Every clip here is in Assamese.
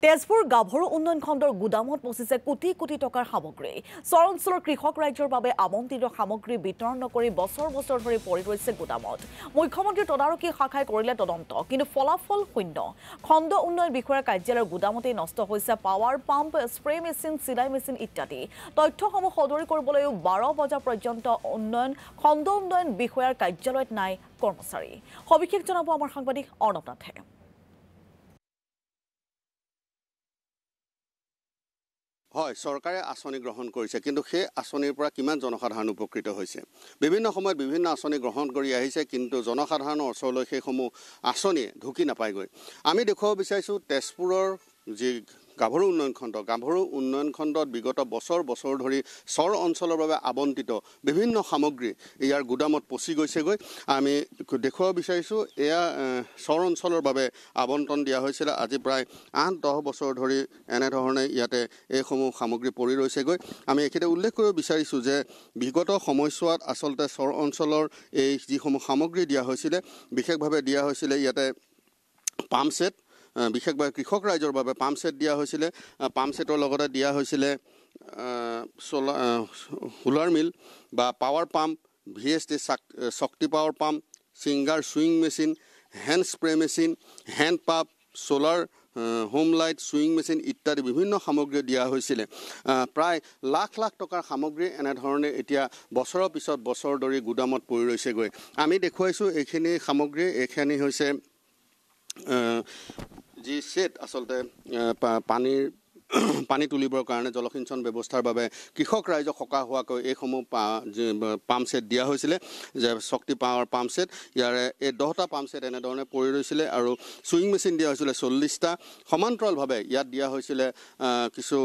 তেজপুৰ গাভৰু উন্নয়ন খণ্ডৰ গুদামত পচিছে কোটি কোটি টকাৰ সামগ্ৰী। চৰ অঞ্চলৰ কৃষক ৰাজ্যৰ বাবে আমন্ত্ৰিত সামগ্ৰী বিতৰণ নকৰি বছৰ বছৰ ধৰি পৰি ৰৈছে গুদামত। মুখ্যমন্ত্ৰীৰ তদাৰকী শাখাই কৰিলে তদন্ত, কিন্তু ফলাফল শূন্য। খণ্ড উন্নয়ন বিষয়াৰ কাৰ্যালয়ৰ গুদামতেই নষ্ট হৈছে পাৱাৰ পাম্প, স্প্ৰে মেচিন, চিলাই মেচিন ইত্যাদি। তথ্যসমূহ সদৰি কৰিবলৈও 12 বজা পৰ্যন্ত খণ্ড উন্নয়ন বিষয়াৰ কাৰ্যালয়ত নাই কৰ্মচাৰী। সবিশেষ জনাব আমাৰ সাংবাদিক অৰ্ণৱ নাথে। হয়, চৰকাৰে আঁচনি গ্ৰহণ কৰিছে, কিন্তু সেই আঁচনিৰ পৰা কিমান জনসাধাৰণ উপকৃত হৈছে? বিভিন্ন সময়ত বিভিন্ন আঁচনি গ্ৰহণ কৰি আহিছে, কিন্তু জনসাধাৰণৰ ওচৰলৈ সেইসমূহ আঁচনিয়ে ঢুকি নাপায়গৈ। আমি দেখুৱাব বিচাৰিছোঁ তেজপুৰৰ যি গাভৰু উন্নয়ন খণ্ডত বিগত বছৰ বছৰ ধৰি চৰ অঞ্চলৰ বাবে আবণ্টিত বিভিন্ন সামগ্ৰী ইয়াৰ গুদামত পচি গৈছেগৈ। আমি দেখুৱাব বিচাৰিছোঁ এয়া চৰ অঞ্চলৰ বাবে আবণ্টন দিয়া হৈছিলে। আজি প্ৰায় 8-10 বছৰ ধৰি এনেধৰণে ইয়াতে এইসমূহ সামগ্ৰী পৰি ৰৈছেগৈ। আমি এইখিনিতে উল্লেখ কৰিব বিচাৰিছোঁ যে বিগত সময়ছোৱাত আচলতে চৰ অঞ্চলৰ এই যিসমূহ সামগ্ৰী দিয়া হৈছিলে, বিশেষভাৱে দিয়া হৈছিলে ইয়াতে পাম্প ছেট, বিশেষভাৱে কৃষক ৰাইজৰ বাবে পাম্প ছেট দিয়া হৈছিলে। পাম্প ছেটৰ লগতে দিয়া হৈছিলে সোলাৰ মিল বা power pump, VST Shakti power pump, Singer sewing machine, hand spray machine, hand pump, solar home light, sewing machine ইত্যাদি বিভিন্ন সামগ্ৰী দিয়া হৈছিলে। প্ৰায় লাখ লাখ টকাৰ সামগ্ৰী এনেধৰণে এতিয়া বছৰৰ পিছত বছৰ ধৰি গুদামত পৰি ৰৈছেগৈ। আমি দেখুৱাইছোঁ এইখিনি সামগ্ৰী। এইখিনি হৈছে যি ছেট, আচলতে পানী তুলিবৰ কাৰণে জলসিঞ্চন ব্যৱস্থাৰ বাবে কৃষক ৰাইজক সকাহ হোৱাকৈ এইসমূহ পাম্প ছেট দিয়া হৈছিলে, যে শক্তি পাৱাৰ পাম্প ছেট। ইয়াৰে এই 10টা পাম্প ছেট এনেধৰণে পৰি ৰৈছিলে, আৰু চুইং মেচিন দিয়া হৈছিলে 40টা। সমান্তৰালভাৱে ইয়াত দিয়া হৈছিলে কিছু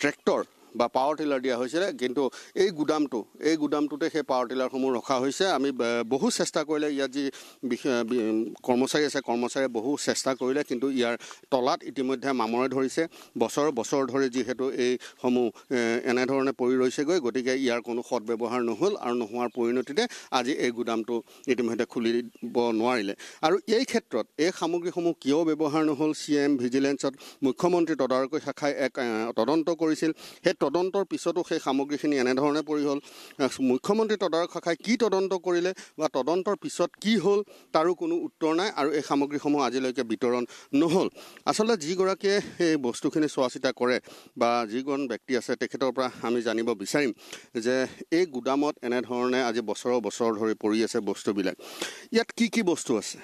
ট্ৰেক্টৰ বা পাৱাৰ টিলাৰ দিয়া হৈছিলে, কিন্তু এই গুদামটোতে সেই পাৱাৰ টিলাৰসমূহ ৰখা হৈছে। আমি বহু চেষ্টা কৰিলে, ইয়াত যি কৰ্মচাৰী আছে, কৰ্মচাৰীয়ে বহু চেষ্টা কৰিলে, কিন্তু ইয়াৰ তলাত ইতিমধ্যে মামৰে ধৰিছে। বছৰ ধৰি যিহেতু এইসমূহ এনেধৰণে পৰি ৰৈছেগৈ, গতিকে ইয়াৰ কোনো সদব্যৱহাৰ নহ'ল, আৰু নোহোৱাৰ পৰিণতিতে আজি এই গুদামটো ইতিমধ্যে খুলিব নোৱাৰিলে। আৰু এই ক্ষেত্ৰত এই সামগ্ৰীসমূহ কিয় ব্যৱহাৰ নহ'ল, CM ভিজিলেন্সত মুখ্যমন্ত্ৰী তদাৰকী শাখাই এক তদন্ত কৰিছিল। সেই তদন্তৰ পিছতো সেই সামগ্ৰীখিনি এনেধৰণে পৰি হ'ল। মুখ্যমন্ত্ৰী তদাৰক শাখাই কি তদন্ত কৰিলে বা তদন্তৰ পিছত কি হ'ল তাৰো কোনো উত্তৰ নাই, আৰু এই সামগ্ৰীসমূহ আজিলৈকে বিতৰণ নহ'ল। আচলতে যিগৰাকীয়ে এই বস্তুখিনি চোৱা চিতা কৰে বা যিজন ব্যক্তি আছে, তেখেতৰ পৰা আমি জানিব বিচাৰিম যে এই গুদামত এনেধৰণে আজি বছৰ ধৰি পৰি আছে বস্তুবিলাক। ইয়াত কি বস্তু আছে?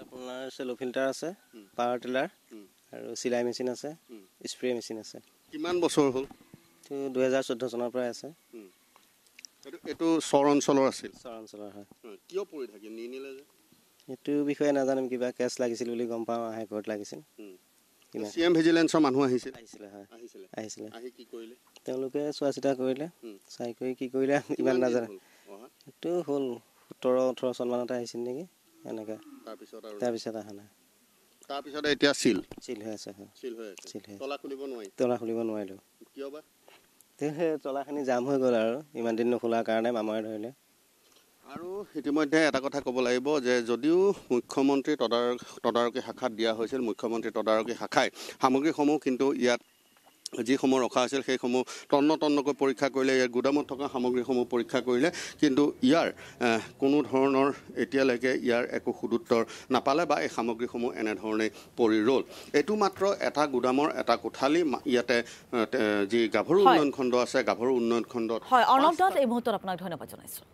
আপোনাৰ চেলো ফিল্টাৰ আছে, পাৱাৰ টিলাৰ আৰু চিলাই মেচিন আছে, স্প্ৰে মেচিন আছে। কিমান বছৰ হ'ল? 2014 চনৰ পৰাই আছে। এইটো চৰ অঞ্চলৰ আছিল? চৰ অঞ্চলৰ, হয়। কিয় পৰি থাকে? নিনিলে যে? এইটো বিষয়ে নাজানিম, কিবা কেছ লাগিছিল বুলি গম পাওঁ, হাইকোৰ্ট লাগিছিল। CM ভিজিলেন্সৰ মানুহ আহিছিলে? হয়, আহিছিলে। আহি কি কৰিলে? তেওঁলোকে চোৱা চিতা কৰিলে, চাই কৰি কি কৰিলে ইমান নাজানে। এইটো হ'ল 17-18 চনমানতে আহিছিল নেকি, এনেকৈ। তাৰপিছত অহা নাই। তাৰপিছত এতিয়া চিল হৈ আছে। তলা খুলিব নোৱাৰিলোঁ। কিয় বা? সেই তলাখিনি জাম হৈ গ'ল, আৰু ইমান দিন নোখোলাৰ কাৰণে মামৰে ধৰিলে। আৰু ইতিমধ্যে এটা কথা ক'ব লাগিব যে যদিও মুখ্যমন্ত্ৰী তদাৰকী শাখাত দিয়া হৈছিল, মুখ্যমন্ত্ৰী তদাৰকী শাখাই সামগ্ৰীসমূহ কিন্তু ইয়াত যিসমূহ ৰখা হৈছিল সেইসমূহ তন্নকৈ পৰীক্ষা কৰিলে, ইয়াৰ গুদামত থকা সামগ্ৰীসমূহ পৰীক্ষা কৰিলে, কিন্তু ইয়াৰ কোনো ধৰণৰ এতিয়ালৈকে ইয়াৰ একো সুদুত্তৰ নাপালে বা এই সামগ্ৰীসমূহ এনেধৰণে পৰি ৰ'ল। এইটো মাত্ৰ এটা গুদামৰ এটা কোঠালি। ইয়াতে যি গাভৰু উন্নয়ন খণ্ড আছে, গাভৰু উন্নয়ন খণ্ডত। হয়, অৰ্ণৱ দাস, এই মুহূৰ্তত আপোনাক ধন্যবাদ জনাইছোঁ।